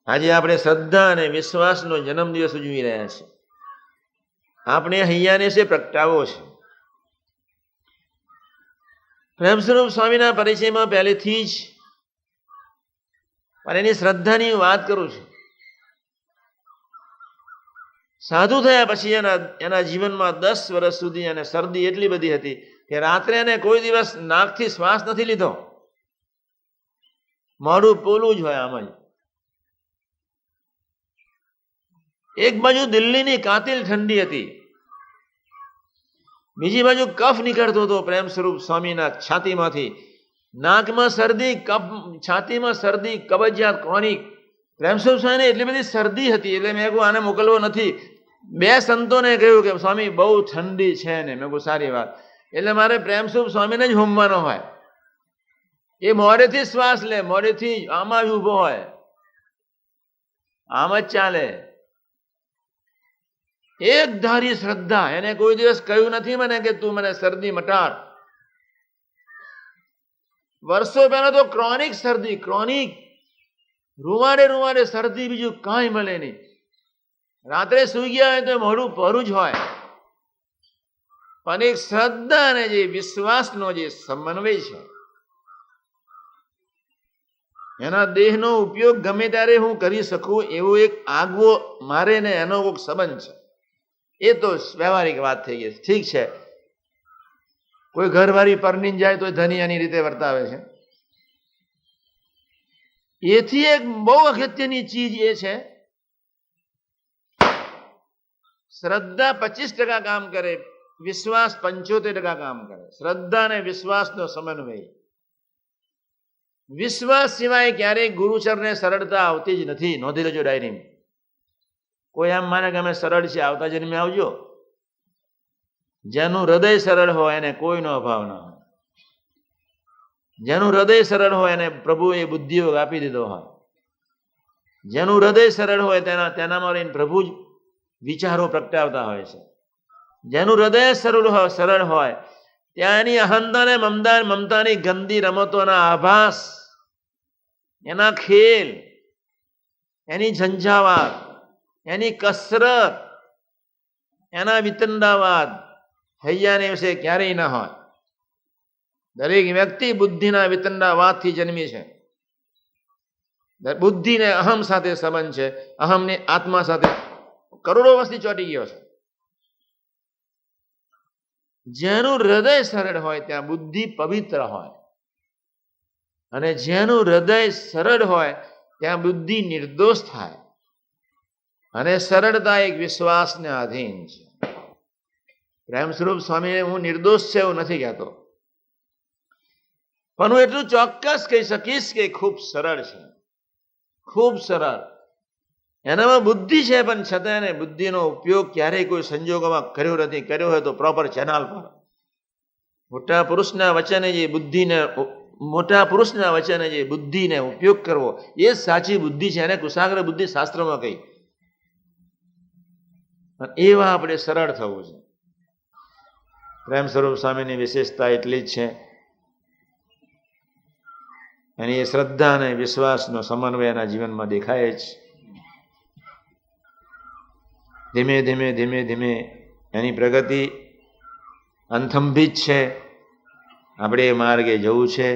આજે આપણે શ્રદ્ધા અને વિશ્વાસનો જન્મદિવસ ઉજવી રહ્યા છીએ. આપણે હૈયાને છે પ્રગટાવો છે. પ્રેમ સ્વરૂપ સ્વામીના પરિચયમાં પહેલેથી જ પણ એની શ્રદ્ધાની વાત કરું છું. સાધુ થયા પછી એના જીવનમાં 10 વર્ષ સુધી એને શરદી એટલી બધી હતી કે રાત્રે એને કોઈ દિવસ નાકથી શ્વાસ નથી લીધો. મોઢું પોલું જ હોય આમ જ. એક બાજુ દિલ્હીની કાતિલ ઠંડી હતી, બીજી બાજુ કફ નીકળતો હતો પ્રેમ સ્વરૂપ સ્વામીના છાતીમાંથી. નાકમાં શરદી, કફ, છાતીમાં શરદી, કબજિયાત, ક્રોનિક. પ્રેમ સ્વરૂપ સ્વામીને એટલી બધી શરદી હતી એટલે મેં કહું આને મોકલવો નથી. 2 સંતોને કહ્યું કે સ્વામી બહુ ઠંડી છે ને. મેં કહું સારી વાત. એટલે મારે પ્રેમ સ્વરૂપ સ્વામીને જ હોમવાનો હોય. એ મોઢેથી શ્વાસ લે, મોઢેથી આમાં જ ઊભો હોય, આમ જ ચાલે. એક ધારી શ્રદ્ધા. એને કોઈ દિવસ કહ્યું નથી મને કે તું મને શરદી મટાડ. વર્ષો પહેલા તો ક્રોનિક શરદી, ક્રોનિક રૂવાડે શરદી, બીજું કાંઈ મળે નહીં. રાત્રે સુઈ ગયા હોય તો મોઢું પરું જ હોય. પણ એક શ્રદ્ધા અને જે વિશ્વાસનો જે સમન્વય છે, એના દેહનો ઉપયોગ ગમે ત્યારે હું કરી શકું એવો એક આગવો મારે ને એનો કોઈક સંબંધ છે. એ તો વ્યવહારિક વાત થઈ ગઈ. ઠીક છે, કોઈ ઘરવાળી પરણીને જાય તો ધનિયાની રીતે વર્તાવે છે. એથી એક બહુ અગત્યની ચીજ એ છે, શ્રદ્ધા 25% કામ કરે, વિશ્વાસ 75% કામ કરે. શ્રદ્ધા અને વિશ્વાસનો સમન્વય. વિશ્વાસ સિવાય ક્યારેય ગુરુચરને સરળતા આવતી જ નથી. નોંધી લેજો ડાયરીમાં. કોઈ આમ માને કે અમે સરળ છે, આવતા જન્મે આવજો. જેનું હૃદય સરળ હોય એને કોઈનો અભાવ ના હોય. જેનું હૃદય સરળ હોય એને પ્રભુએ બુદ્ધિયોગ આપી દીધો હોય. જેનું હૃદય સરળ હોય તેનામાં રહીને પ્રભુ જ વિચારો પ્રગટાવતા હોય છે. જેનું હૃદય સરળ હોય ત્યાં એની અહંતા ને મમતાની ગંદી રમતોના આભાસ, એના ખેલ, એની ઝંઝાવાત, એની કસરત, એના વિતંડાવાદ હૈયાને વિશે ક્યારેય ના હોય. દરેક વ્યક્તિ બુદ્ધિના વિતંડાવાદથી જન્મી છે. બુદ્ધિને અહમ સાથે સંબંધ છે. અહમને આત્મા સાથે કરોડો વર્ષથી ચોંટી ગયો છે. જેનું હૃદય સરળ હોય ત્યાં બુદ્ધિ પવિત્ર હોય, અને જેનું હૃદય સરળ હોય ત્યાં બુદ્ધિ નિર્દોષ થાય. અને સરળતા એક વિશ્વાસને આધીન છે. પ્રેમ સ્વરૂપ સ્વામીને હું નિર્દોષ છે એવું નથી કહેતો, પણ હું એટલું ચોક્કસ કહી શકીશ કે ખૂબ સરળ છે, ખૂબ સરળ. એનામાં બુદ્ધિ છે, પણ છતાં એને બુદ્ધિનો ઉપયોગ ક્યારેય કોઈ સંજોગોમાં કર્યો નથી. કર્યો હોય તો પ્રોપર ચેનલ પર. મોટા પુરુષના વચને જે બુદ્ધિને ઉપયોગ કરવો એ સાચી બુદ્ધિ છે. એને કુશાગ્ર બુદ્ધિ શાસ્ત્રમાં કહી. એવા આપણે સરળ થવું છે. પ્રેમ સ્વરૂપ સ્વામીની વિશેષતા એટલી જ છે, એની એ શ્રદ્ધા અને વિશ્વાસનો સમન્વય એના જીવનમાં દેખાય જ. ધીમે ધીમે એની પ્રગતિ અંથંભિત છે. આપણે એ માર્ગે જવું છે.